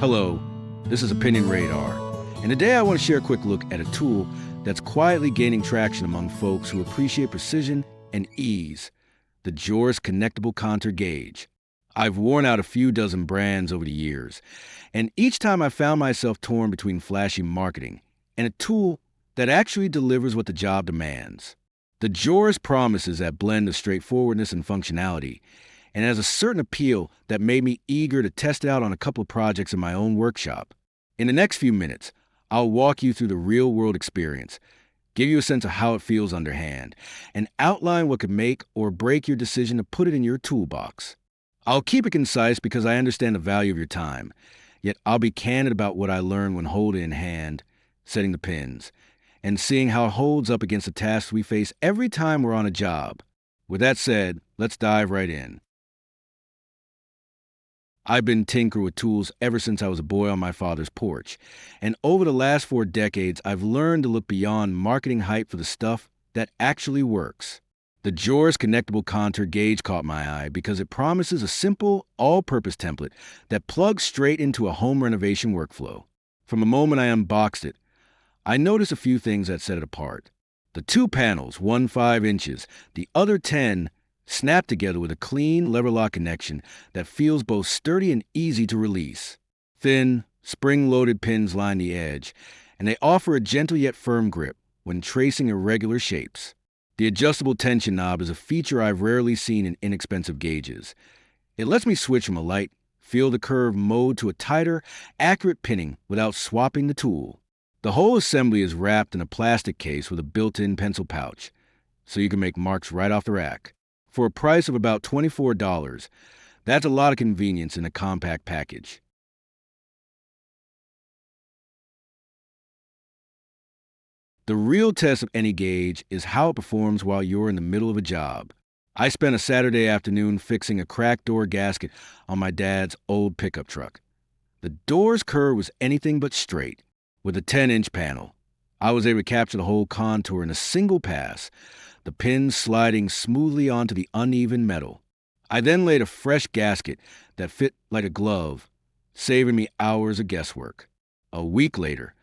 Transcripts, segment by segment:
Hello, this is Opinion Radar, and today I want to share a quick look at a tool that's quietly gaining traction among folks who appreciate precision and ease, the JOREST Connectable Contour Gauge. I've worn out a few dozen brands over the years, and each time I found myself torn between flashy marketing and a tool that actually delivers what the job demands. The JOREST promises that blend of straightforwardness and functionality, and has a certain appeal that made me eager to test it out on a couple of projects in my own workshop. In the next few minutes, I'll walk you through the real-world experience, give you a sense of how it feels underhand, and outline what could make or break your decision to put it in your toolbox. I'll keep it concise because I understand the value of your time, yet I'll be candid about what I learned when holding it in hand, setting the pins, and seeing how it holds up against the tasks we face every time we're on a job. With that said, let's dive right in. I've been tinkering with tools ever since I was a boy on my father's porch, and over the last 4 decades, I've learned to look beyond marketing hype for the stuff that actually works. The JOREST Connectable Contour Gauge caught my eye because it promises a simple, all-purpose template that plugs straight into a home renovation workflow. From the moment I unboxed it, I noticed a few things that set it apart. The 2 panels, one 5 inches, the other 10, snap together with a clean lever lock connection that feels both sturdy and easy to release. Thin, spring-loaded pins line the edge, and they offer a gentle yet firm grip when tracing irregular shapes. The adjustable tension knob is a feature I've rarely seen in inexpensive gauges. It lets me switch from a light, feel-the-curve mode to a tighter, accurate pinning without swapping the tool. The whole assembly is wrapped in a plastic case with a built-in pencil pouch, so you can make marks right off the rack. For a price of about $24, that's a lot of convenience in a compact package. The real test of any gauge is how it performs while you're in the middle of a job. I spent a Saturday afternoon fixing a cracked door gasket on my dad's old pickup truck. The door's curve was anything but straight. With a 10-inch panel, I was able to capture the whole contour in a single pass, the pins sliding smoothly onto the uneven metal. I then laid a fresh gasket that fit like a glove, saving me hours of guesswork. A week later,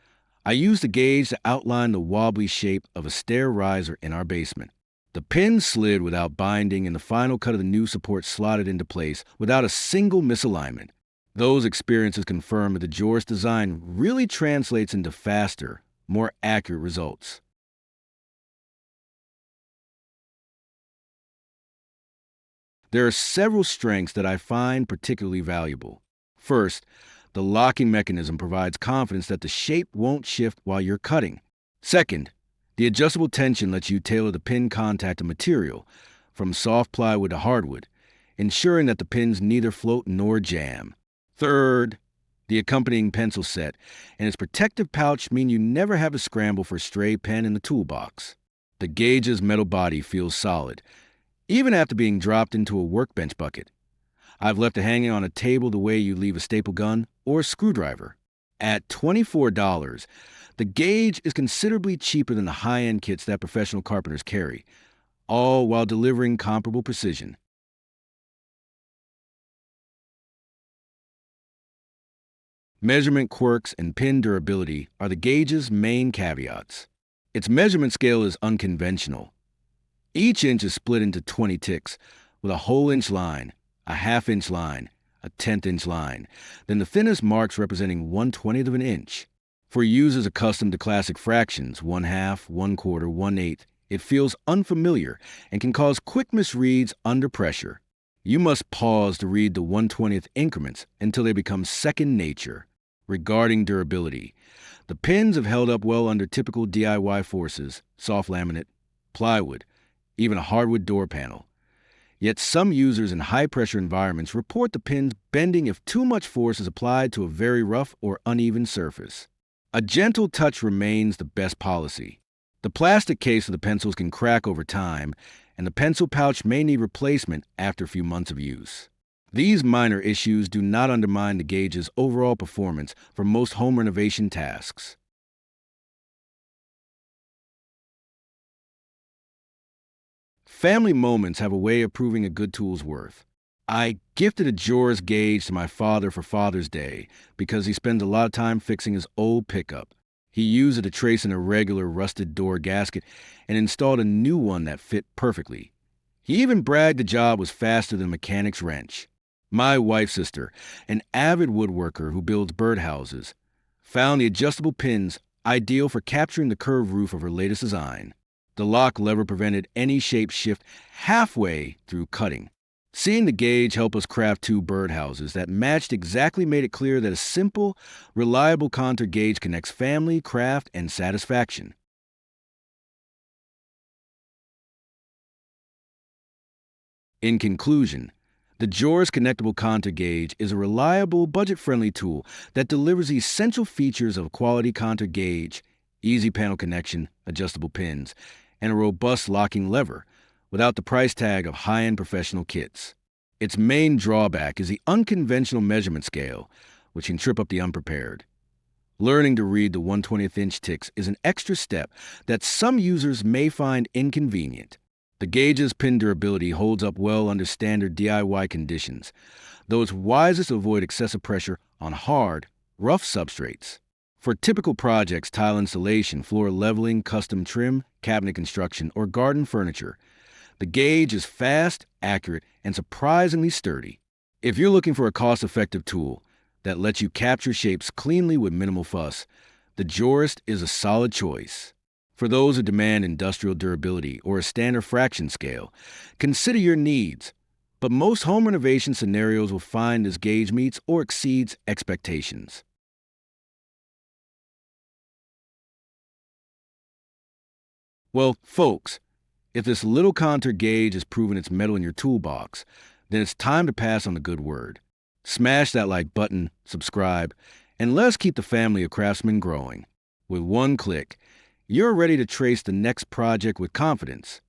I used the gauge to outline the wobbly shape of a stair riser in our basement. The pins slid without binding, and the final cut of the new support slotted into place without a single misalignment. Those experiences confirm that the JOREST design really translates into faster, more accurate results. There are several strengths that I find particularly valuable. First, the locking mechanism provides confidence that the shape won't shift while you're cutting. Second, the adjustable tension lets you tailor the pin contact of material, from soft plywood to hardwood, ensuring that the pins neither float nor jam. Third, the accompanying pencil set and its protective pouch mean you never have to scramble for a stray pen in the toolbox. The gauge's metal body feels solid, even after being dropped into a workbench bucket. I've left it hanging on a table the way you leave a staple gun or a screwdriver. At $24, the gauge is considerably cheaper than the high-end kits that professional carpenters carry, all while delivering comparable precision. Measurement quirks and pin durability are the gauge's main caveats. Its measurement scale is unconventional. Each inch is split into 20 ticks, with a whole inch line, a half-inch line, a 10th-inch line, then the thinnest marks representing 1/20th of an inch. For users accustomed to classic fractions, 1/2, 1/4, 1/8, it feels unfamiliar and can cause quick misreads under pressure. You must pause to read the 1/20th increments until they become second nature. Regarding durability, the pins have held up well under typical DIY forces, soft laminate, plywood, even a hardwood door panel. Yet some users in high-pressure environments report the pins bending if too much force is applied to a very rough or uneven surface. A gentle touch remains the best policy. The plastic case of the pencils can crack over time, and the pencil pouch may need replacement after a few months of use. These minor issues do not undermine the gauge's overall performance for most home renovation tasks. Family moments have a way of proving a good tool's worth. I gifted a JOREST gauge to my father for Father's Day because he spends a lot of time fixing his old pickup. He used it to trace an irregular rusted door gasket and installed a new one that fit perfectly. He even bragged the job was faster than a mechanic's wrench. My wife's sister, an avid woodworker who builds birdhouses, found the adjustable pins ideal for capturing the curved roof of her latest design. The lock lever prevented any shape shift halfway through cutting. Seeing the gauge help us craft two birdhouses that matched exactly made it clear that a simple, reliable contour gauge connects family, craft, and satisfaction. In conclusion, the JOREST Connectable Contour Gauge is a reliable, budget-friendly tool that delivers the essential features of a quality contour gauge, easy panel connection, adjustable pins, and a robust locking lever without the price tag of high-end professional kits. Its main drawback is the unconventional measurement scale, which can trip up the unprepared. Learning to read the 1/20th inch ticks is an extra step that some users may find inconvenient. The gauge's pin durability holds up well under standard DIY conditions, though it's wisest to avoid excessive pressure on hard, rough substrates. For typical projects, tile installation, floor leveling, custom trim, cabinet construction, or garden furniture, the gauge is fast, accurate, and surprisingly sturdy. If you're looking for a cost-effective tool that lets you capture shapes cleanly with minimal fuss, the JOREST is a solid choice. For those who demand industrial durability or a standard fraction scale, consider your needs. But most home renovation scenarios will find this gauge meets or exceeds expectations. Well, folks, if this little contour gauge has proven its mettle in your toolbox, then it's time to pass on the good word. Smash that like button, subscribe, and let's keep the family of craftsmen growing. With one click, you're ready to trace the next project with confidence.